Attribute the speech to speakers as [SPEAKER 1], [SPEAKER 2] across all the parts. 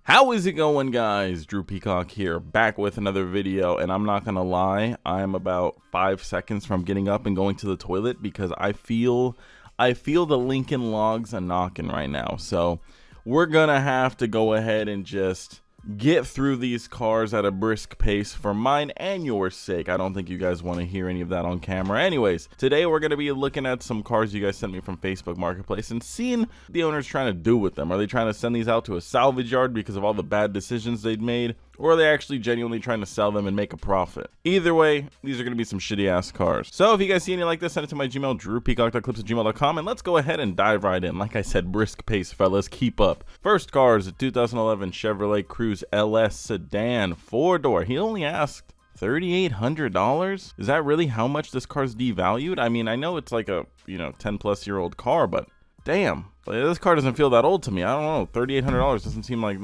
[SPEAKER 1] How is it going, guys? Drew Peacock here, back with another video, and I'm not gonna lie, I'm about 5 seconds from getting up and going to the toilet because I feel the Lincoln Logs a knocking right now. So we're gonna have to go ahead and just get through these cars at a brisk pace for mine and your sake. I don't think you guys want to hear any of that on camera. Anyways, today we're going to be looking at some cars you guys sent me from Facebook Marketplace and seeing the owners trying to do with them. Are they trying to send these out to a salvage yard because of all the bad decisions they'd made? Or are they actually genuinely trying to sell them and make a profit? Either way, these are going to be some shitty ass cars. So if you guys see any like this, send it to my Gmail, drewpeacock.clips@gmail.com, and let's go ahead and dive right in. Like I said, brisk pace, fellas, keep up. First car is a 2011 Chevrolet Cruze LS sedan, 4-door. He only asked $3,800. Is that really how much this car's devalued? I mean, I know it's like a 10-plus-year-old car, but damn, this car doesn't feel that old to me. I don't know, $3,800 doesn't seem like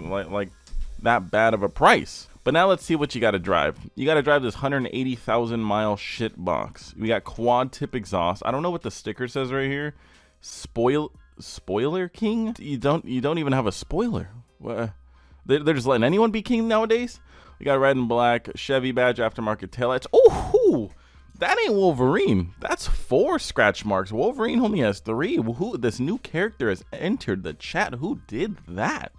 [SPEAKER 1] that bad of a price. But now let's see what you got to drive. You got to drive this 180,000 mile shit box. We got quad tip exhaust. I don't know what the sticker says right here. Spoiler king? You don't even have a spoiler. What? They're just letting anyone be king nowadays. We got red and black Chevy badge, aftermarket taillights. Oh, that ain't Wolverine. That's 4 scratch marks. Wolverine only has 3. Who? This new character has entered the chat. Who did that?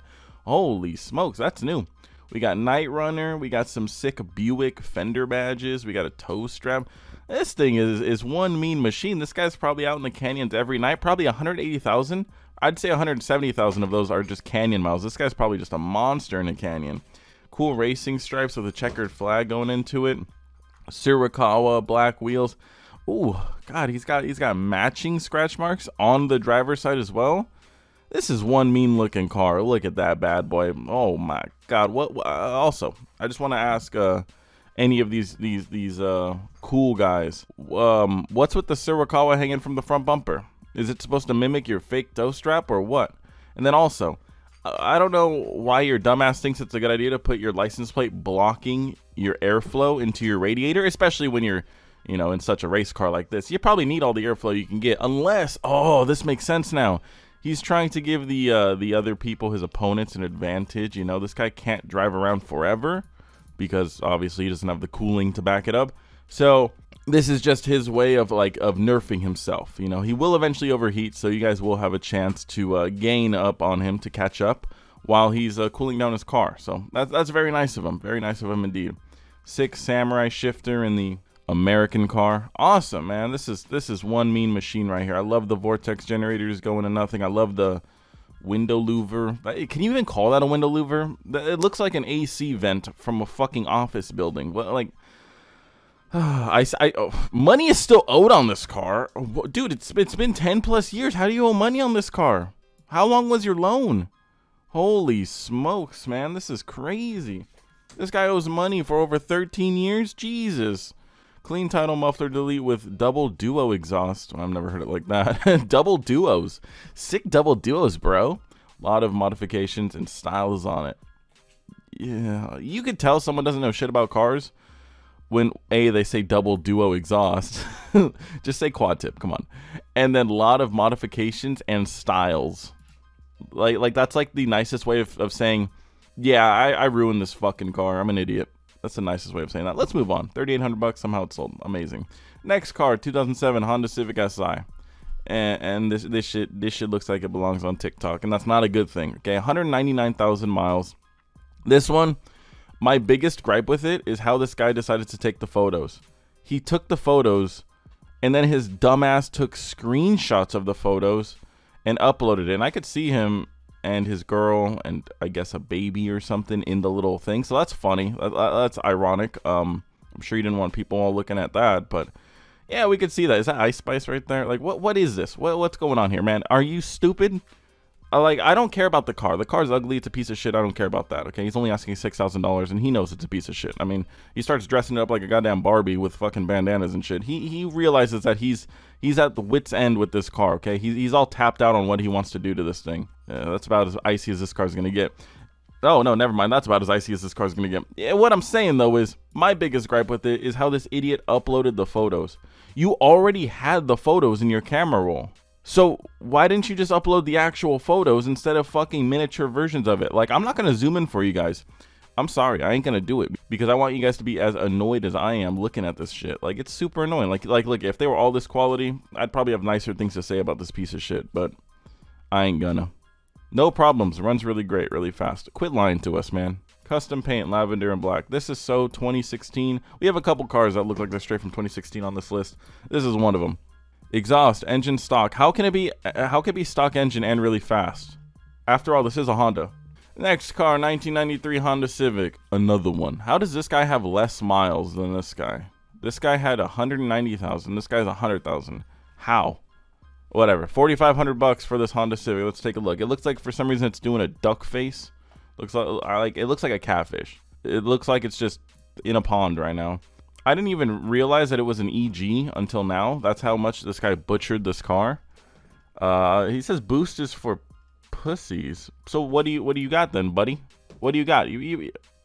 [SPEAKER 1] Holy smokes, that's new. We got Night Runner. We got some sick Buick fender badges. We got a tow strap. This thing is one mean machine. This guy's probably out in the canyons every night. Probably 180,000. I'd say 170,000 of those are just canyon miles. This guy's probably just a monster in a canyon. Cool racing stripes with a checkered flag going into it. Surikawa black wheels. Ooh, God, he's got matching scratch marks on the driver's side as well. This is one mean looking car. Look at that bad boy. Oh my God. What also, I just want to ask any of these cool guys, what's with the Surikawa hanging from the front bumper? Is it supposed to mimic your fake tow strap or what? And then also, I don't know why your dumbass thinks it's a good idea to put your license plate blocking your airflow into your radiator, especially when you're in such a race car like this. You probably need all the airflow you can get, unless, oh, this makes sense now. He's trying to give the other people, his opponents, an advantage. This guy can't drive around forever because obviously he doesn't have the cooling to back it up. So this is just his way of nerfing himself. He will eventually overheat, so you guys will have a chance to gain up on him to catch up while he's cooling down his car. So that's very nice of him. Very nice of him indeed. 6 samurai shifter in the American car. Awesome, man. This is one mean machine right here. I love the vortex generators going to nothing. I love the window louver. Can you even call that a window louver? It looks like an AC vent from a fucking office building. Money is still owed on this car, dude. It's been 10+ years. How do you owe money on this car? How long was your loan? Holy smokes, man. This is crazy. This guy owes money for over 13 years. Jesus. Clean title muffler delete with double duo exhaust. I've never heard it like that. Double duos. Sick double duos, bro. A lot of modifications and styles on it. Yeah, you could tell someone doesn't know shit about cars when they say double duo exhaust. Just say quad tip, come on. And then a lot of modifications and styles. Like that's like the nicest way of saying, yeah, I ruined this fucking car. I'm an idiot. That's the nicest way of saying that. Let's move on. $3,800. Somehow it's sold. Amazing. Next car, 2007 Honda Civic Si. And this shit looks like it belongs on TikTok, and that's not a good thing. Okay, 199,000 miles. This one, my biggest gripe with it is how this guy decided to take the photos. He took the photos, and then his dumbass took screenshots of the photos and uploaded it. And I could see him and his girl and I guess a baby or something in the little thing. So that's funny. That's ironic. I'm sure you didn't want people all looking at that, but yeah, we could see that. Is that Ice Spice right there? Like, what is this? What's going on here, man? Are you stupid? I don't care about the car. The car's ugly. It's a piece of shit. I don't care about that, okay? He's only asking $6,000, and he knows it's a piece of shit. I mean, he starts dressing it up like a goddamn Barbie with fucking bandanas and shit. He realizes that he's at the wit's end with this car, okay? He's all tapped out on what he wants to do to this thing. That's about as icy as this car's going to get. Oh, no, never mind. That's about as icy as this car's going to get. Yeah, what I'm saying, though, is my biggest gripe with it is how this idiot uploaded the photos. You already had the photos in your camera roll. So why didn't you just upload the actual photos instead of fucking miniature versions of it? Like, I'm not gonna zoom in for you guys. I'm sorry, I ain't gonna do it because I want you guys to be as annoyed as I am looking at this shit. Like, it's super annoying. Like look, if they were all this quality, I'd probably have nicer things to say about this piece of shit, but I ain't gonna. No problems, runs really great, really fast. Quit lying to us, man. Custom paint, lavender and black. This is so 2016. We have a couple cars that look like they're straight from 2016 on this list. This is one of them. Exhaust, engine stock. How can it be stock engine and really fast? After all, this is a Honda. Next car, 1993 Honda Civic. Another one. How does this guy have less miles than this guy? This guy had 190,000. This guy's 100,000. How? Whatever. 4,500 bucks for this Honda Civic. Let's take a look. It looks like for some reason it's doing a duck face. Looks like it looks like a catfish. It looks like it's just in a pond right now. I didn't even realize that it was an EG until now. That's how much this guy butchered this car. He says boost is for pussies. So what do you got then, buddy? What do you got?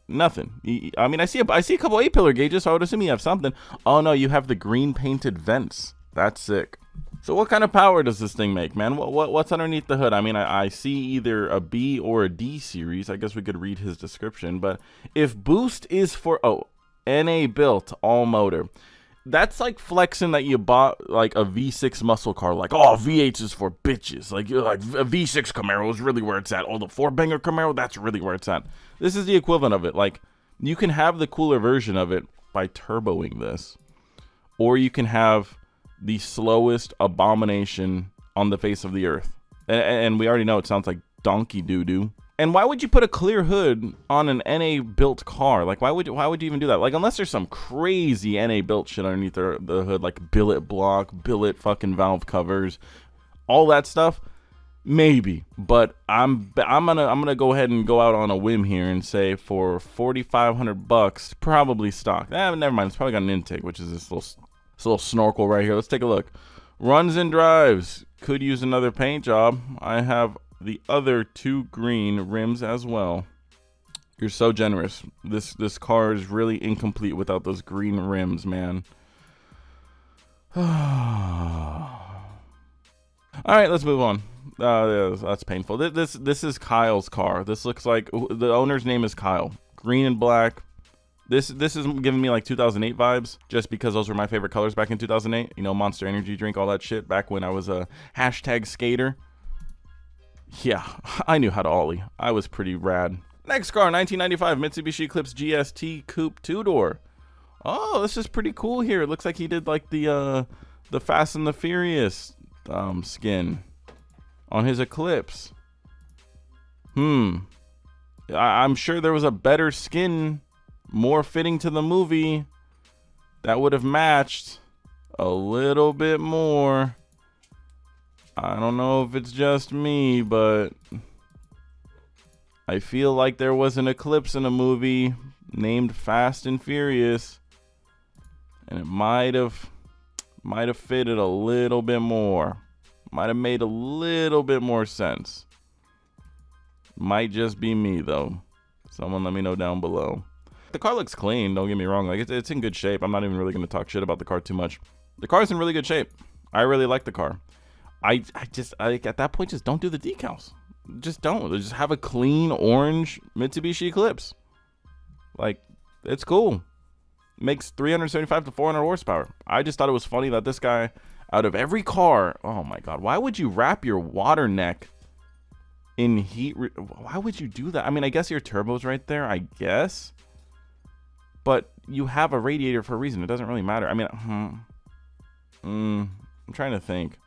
[SPEAKER 1] Nothing. I mean, I see a couple A-pillar gauges, so I would assume you have something. Oh no, you have the green painted vents. That's sick. So what kind of power does this thing make, man? What's underneath the hood? I mean, I see either a B or a D series. I guess we could read his description. But if boost is for, NA built all motor, that's like flexing that you bought like a V6 muscle car. Like, oh, V8 is for bitches. Like a V6 Camaro is really where it's at. Oh, the 4-banger Camaro, that's really where it's at. This is the equivalent of it. Like, you can have the cooler version of it by turboing this. Or you can have the slowest abomination on the face of the earth. And we already know it sounds like donkey doo-doo. And why would you put a clear hood on an NA built car? Like, why would you even do that? Like, unless there's some crazy NA built shit underneath the hood, like billet block, billet fucking valve covers, all that stuff, maybe. But I'm gonna go ahead and go out on a whim here and say for 4,500 bucks, probably stock. Never mind. It's probably got an intake, which is this little snorkel right here. Let's take a look. Runs and drives. Could use another paint job. I have the other 2 green rims as well. You're so generous. This car is really incomplete without those green rims, man. All right, let's move on. That's painful. This is Kyle's car. This looks like the owner's name is Kyle. Green and black. This is giving me like 2008 vibes, just because those were my favorite colors back in 2008. You know, Monster Energy drink, all that shit, back when I was a hashtag skater. Yeah, I knew how to ollie. I was pretty rad. Next car, 1995 Mitsubishi Eclipse GST Coupe 2-door. Oh, this is pretty cool here. It looks like he did like the Fast and the Furious skin on his Eclipse. I'm sure there was a better skin, more fitting to the movie, that would have matched a little bit more. I don't know if it's just me, but I feel like there was an Eclipse in a movie named Fast and Furious, and it might have fitted a little bit more. Might have made a little bit more sense. Might just be me though. Someone let me know down below. The car looks clean, don't get me wrong. Like, it's in good shape. I'm not even really going to talk shit about the car too much. The car's in really good shape. I really like the car. I at that point, just don't do the decals. Just don't. Just have a clean orange Mitsubishi Eclipse. Like, it's cool. Makes 375 to 400 horsepower. I just thought it was funny that this guy, out of every car, oh my God, why would you wrap your water neck in heat? Why would you do that? I mean, I guess your turbo's right there, I guess. But you have a radiator for a reason. It doesn't really matter. I mean, I'm trying to think.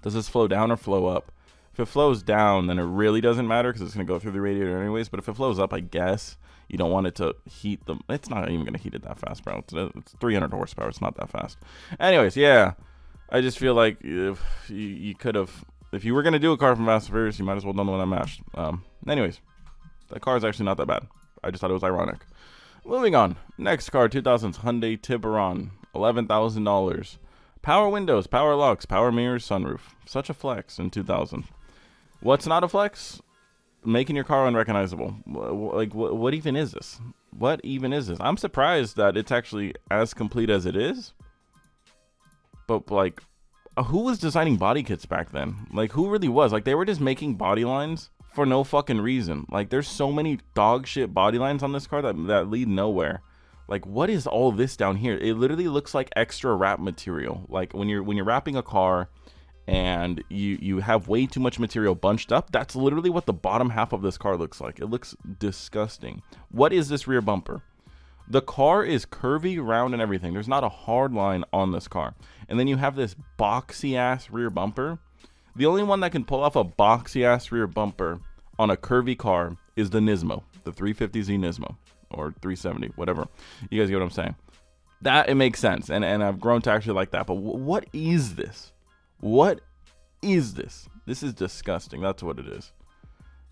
[SPEAKER 1] Does this flow down or flow up? If it flows down, then it really doesn't matter because it's going to go through the radiator anyways. But if it flows up, I guess you don't want it to heat them. It's not even going to heat it that fast, bro. It's 300 horsepower. It's not that fast. Anyways, yeah. I just feel like if you could have, if you were going to do a car from Fast and Furious, you might as well done the one I mashed. Anyways, that car is actually not that bad. I just thought it was ironic. Moving on. Next car, 2000s Hyundai Tiburon. $11,000. Power windows, power locks, power mirrors, sunroof. Such a flex in 2000. What's not a flex? Making your car unrecognizable. Like, what even is this? What even is this? I'm surprised that it's actually as complete as it is. But, like, who was designing body kits back then? Like, who really was? Like, they were just making body lines for no fucking reason. Like, there's so many dog shit body lines on this car that lead nowhere. Like, what is all this down here? It literally looks like extra wrap material. Like, when you're wrapping a car and you have way too much material bunched up, that's literally what the bottom half of this car looks like. It looks disgusting. What is this rear bumper? The car is curvy, round, and everything. There's not a hard line on this car. And then you have this boxy ass rear bumper. The only one that can pull off a boxy ass rear bumper on a curvy car is the Nismo, the 350Z Nismo, or 370, whatever. You guys get what I'm saying? That, it makes sense, and I've grown to actually like that. But what is this? What is this? This is disgusting. That's what it is.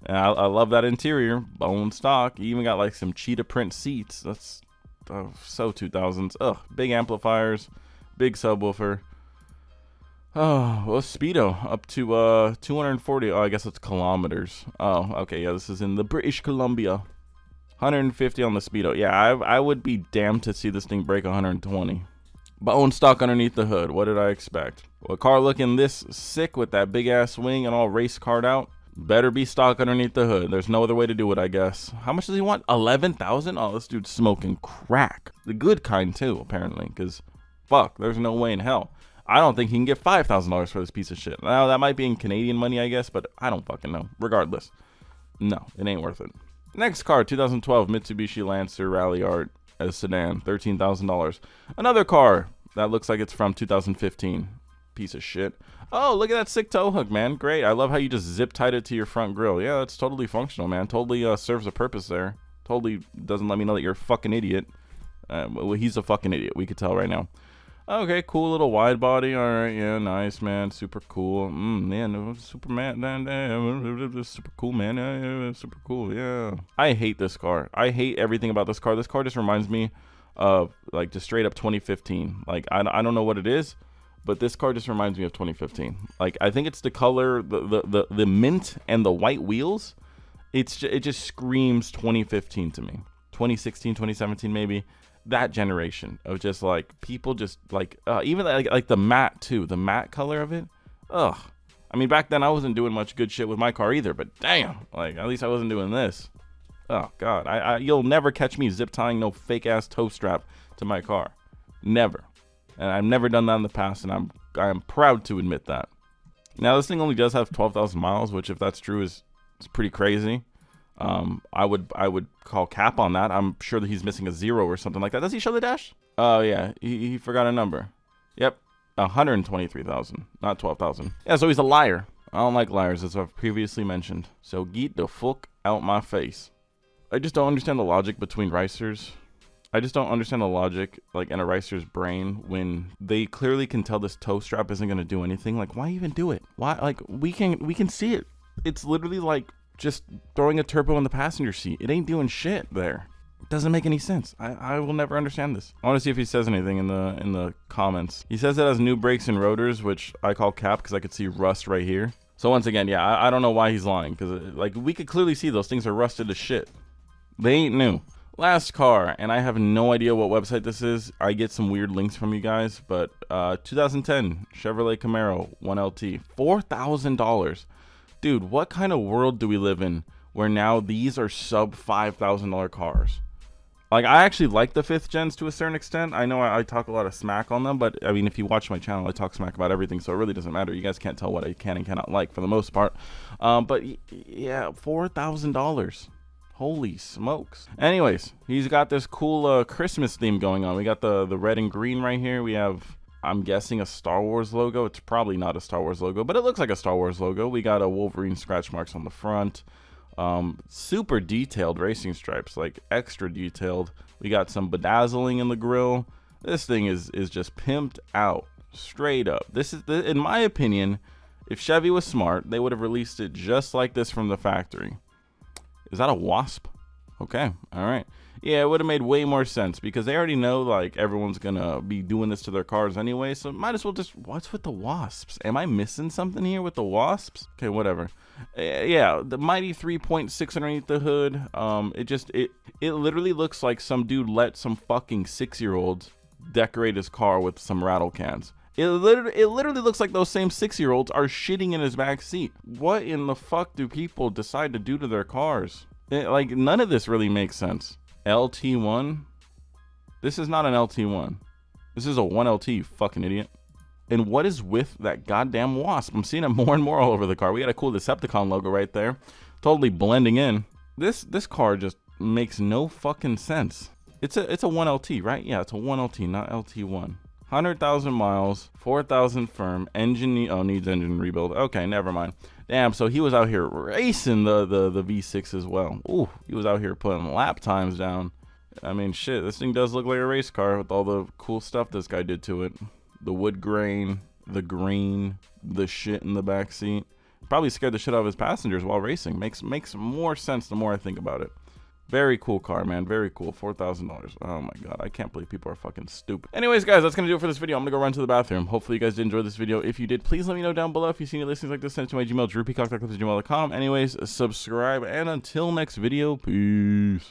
[SPEAKER 1] And I love that interior, bone stock. You even got like some cheetah print seats. That's so 2000s. Ugh, big amplifiers, big subwoofer. Oh, well, speedo up to 240. Oh, I guess it's kilometers. Oh, okay, yeah, this is in the British Columbia. 150 on the speedo. Yeah, I would be damned to see this thing break 120. Bone stock underneath the hood. What did I expect? Well, a car looking this sick with that big ass wing and all race card out, better be stock underneath the hood. There's no other way to do it, I guess. How much does he want? 11,000? Oh, this dude's smoking crack. The good kind too, apparently, because fuck, there's no way in hell. I don't think he can get $5,000 for this piece of shit. Now, that might be in Canadian money, I guess, but I don't fucking know. Regardless, no, it ain't worth it. Next car, 2012 Mitsubishi Lancer Ralliart as sedan, $13,000. Another car that looks like it's from 2015. Piece of shit. Oh, look at that sick tow hook, man. Great. I love how you just zip tied it to your front grille. Yeah, that's totally functional, man. Totally serves a purpose there. Totally doesn't let me know that you're a fucking idiot. Well, he's a fucking idiot. We could tell right now. Okay, cool little wide body. All right, yeah, nice, man. Super cool. Man, Superman. Super cool, man. Yeah, super cool. Yeah. I hate this car. I hate everything about this car. This car just reminds me of like just straight up 2015. Like I don't know what it is, but this car just reminds me of 2015. Like, I think it's the color, the mint and the white wheels. It just screams 2015 to me. 2016, 2017 maybe. That generation of just like people just like even like the matte too, the matte color of it. Ugh. I mean, back then I wasn't doing much good shit with my car either, but damn, like at least I wasn't doing this. Oh god, you'll never catch me zip tying no fake ass toe strap to my car. Never. And I've never done that in the past, and I'm proud to admit that. Now, this thing only does have 12,000 miles, which if that's true is pretty crazy. I would call cap on that. I'm sure that he's missing a 0 or something like that. Does he show the dash? Oh yeah, he forgot a number. Yep, 123,000, not 12,000. Yeah, so he's a liar. I don't like liars, as I've previously mentioned. So get the fuck out my face. I just don't understand the logic between racers. I just don't understand the logic, like, in a racer's brain when they clearly can tell this toe strap isn't going to do anything. Like, why even do it? Why? Like, we can see it. It's literally like just throwing a turbo in the passenger seat. It ain't doing shit there. It doesn't make any sense. I will never understand this. I want to see if he says anything in the comments. He says it has new brakes and rotors, which I call cap because I could see rust right here. So once again, yeah, I don't know why he's lying, because like we could clearly see those things are rusted as shit. They ain't new. Last car, and I have no idea what website this is. I get some weird links from you guys, but 2010 Chevrolet Camaro 1LT, $4,000. Dude, what kind of world do we live in where now these are sub $5,000 cars? Like, I actually like the 5th gens to a certain extent. I know I talk a lot of smack on them, but I mean, if you watch my channel, I talk smack about everything, so it really doesn't matter. You guys can't tell what I can and cannot like for the most part. But yeah, $4,000. Holy smokes. Anyways, he's got this cool Christmas theme going on. We got the red and green right here. We have, I'm guessing, a Star Wars logo. It's probably not a Star Wars logo, but it looks like a Star Wars logo. We got a Wolverine scratch marks on the front. Super detailed racing stripes, like extra detailed. We got some bedazzling in the grill. This thing is just pimped out, straight up. This is, in my opinion, if Chevy was smart, they would have released it just like this from the factory. Is that a Wasp? Okay, all right. Yeah, it would have made way more sense because they already know like everyone's gonna be doing this to their cars anyway, so might as well just, what's with the Wasps? Am I missing something here with the Wasps? Okay, whatever. Yeah, the mighty 3.6 underneath the hood. It literally looks like some dude let some fucking 6-year-olds decorate his car with some rattle cans. It literally looks like those same 6-year-olds are shitting in his back seat. What in the fuck do people decide to do to their cars? Like, none of this really makes sense. LT1? This is not an LT1. This is a 1LT, you fucking idiot. And what is with that goddamn wasp? I'm seeing it more and more all over the car. We got a cool Decepticon logo right there. Totally blending in. This car just makes no fucking sense. It's a 1LT, right? Yeah, it's a 1LT, not LT1. 100,000 miles, 4,000 firm, engine, needs engine rebuild. Okay, never mind. Damn, so he was out here racing the V6 as well. Ooh, he was out here putting lap times down. I mean, shit, this thing does look like a race car with all the cool stuff this guy did to it. The wood grain, the green, the shit in the back seat. Probably scared the shit out of his passengers while racing. Makes more sense the more I think about it. Very cool car, man. Very cool. $4,000. Oh my god, I can't believe people are fucking stupid. Anyways, guys, that's gonna do it for this video. I'm gonna go run to the bathroom. Hopefully you guys did enjoy this video. If you did, please let me know down below. If you've seen any listings like this, send it to my Gmail, drewpeacock.com. Anyways, subscribe, and until next video, peace.